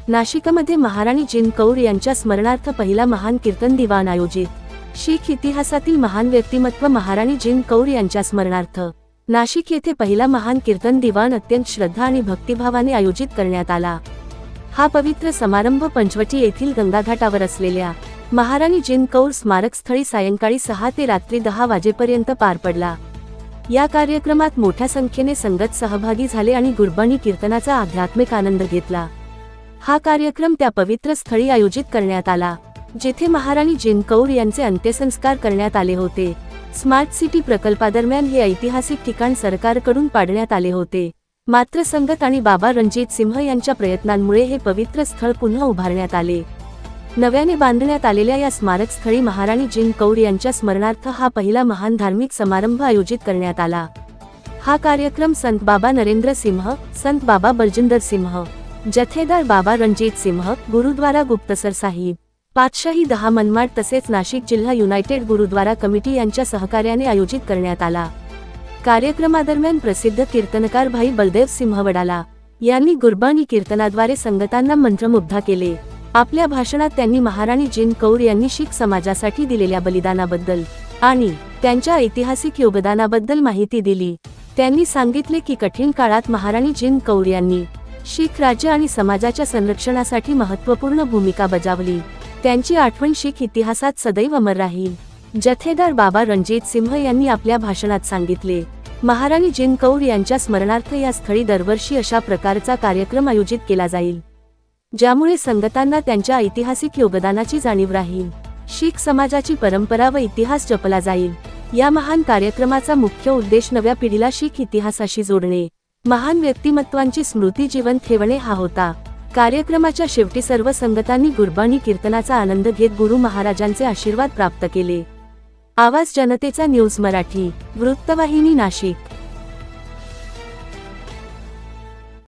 नाशिकमध्ये महाराणी जिन कौर यांच्या स्मरणार्थ पहिला महान कीर्तन दिवाण आयोजित। शीख इतिहासातील महान व्यक्तिमत्व महाराणी जिन कौर यांच्या स्मरणार्थ नाशिक येथे पहिला महान कीर्तन दिवाण अत्यंत श्रद्धा आणि भक्तिभावाने आयोजित करण्यात आला। हा पवित्र समारंभ पंचवटी येथील गंगाघाटावर असलेल्या महाराणी जिन कौर स्मारक स्थळी सायंकाळी 6 ते रात्री 10 वाजेपर्यंत पार पडला। या कार्यक्रमात मोठ्या संख्येने संगत सहभागी झाले आणि गुरबाणी कीर्तनाचा आध्यात्मिक आनंद घेतला। हा कार्यक्रम त्या पवित्र स्थळी आयोजित करण्यात आला जेथे महाराणी जिन कौर यांचे अंत्यसंस्कार करण्यात आले होते। स्मार्ट सिटी प्रकल्पादरम्यान हे ऐतिहासिक ठिकाण सरकारकडून पाडण्यात आले होते, मात्र संगत आणि बाबा रणजीत सिंह यांच्या प्रयत्नांमुळे हे पवित्र स्थळ पुन्हा उभारण्यात आले। नव्याने बांधण्यात आलेल्या या स्मारक स्थळी महाराणी जिन कौर यांच्या स्मरणार्थ हा पहिला महान धार्मिक समारंभ आयोजित करण्यात आला। हा कार्यक्रम संत बाबा नरेंद्र सिंह, संत बाबा बलजिंदर सिंह, जथेदार बाबा रणजीत सिंह, गुरुद्वारा गुप्तसर साहिब, पातशाही 10 मनमाड तसेच नाशिक जिल्हा युनायटेड गुरुद्वारा कमिटी यांच्या सहकार्याने आयोजित करण्यात आला। कार्यक्रमादरम्यान प्रसिद्ध कीर्तनकार भाई बलदेव सिंह वडाला यांनी गुरबाणी कीर्तनाद्वारे संगतांना मंत्रमुग्ध केले। आपल्या भाषणात त्यांनी महाराणी जिन कौर यांनी शीख समाजासाठी दिलेल्या बलिदानाबद्दल आणि त्यांच्या ऐतिहासिक योगदानाबद्दल माहिती दिली। त्यांनी सांगितले की कठीण काळात महाराणी जिन कौर यांनी शीख राज्य आणि समाजाच्या संरक्षणासाठी महत्त्वपूर्ण भूमिका बजावली। त्यांची आठवण शीख इतिहासात सदैव अमर राहील। जथेदार बाबा रणजीत सिंह यांनी आपल्या भाषणात सांगितले, महाराणी जिन कौर यांच्या स्मरणार्थ या स्थळी दरवर्षी अशा प्रकारचा कार्यक्रम आयोजित केला जाईल, ज्यामुळे संगतांना त्यांच्या ऐतिहासिक योगदानाची जाणीव राहील। शीख समाजाची परंपरा व इतिहास जपला जाईल। या महान कार्यक्रमाचा मुख्य उद्देश नव्या पिढीला शीख इतिहासाशी जोडणे, महान व्यक्तिमत्वांची स्मृती जिवंत ठेवणे हा होता। कार्यक्रमाच्या शेवटी सर्व संगतांनी गुरबाणी कीर्तनाचा आनंद घेत गुरु महाराजांचे आशीर्वाद प्राप्त केले। आवाज जनतेचा न्यूज मराठी, वृत्तवाहिनी नाशिक।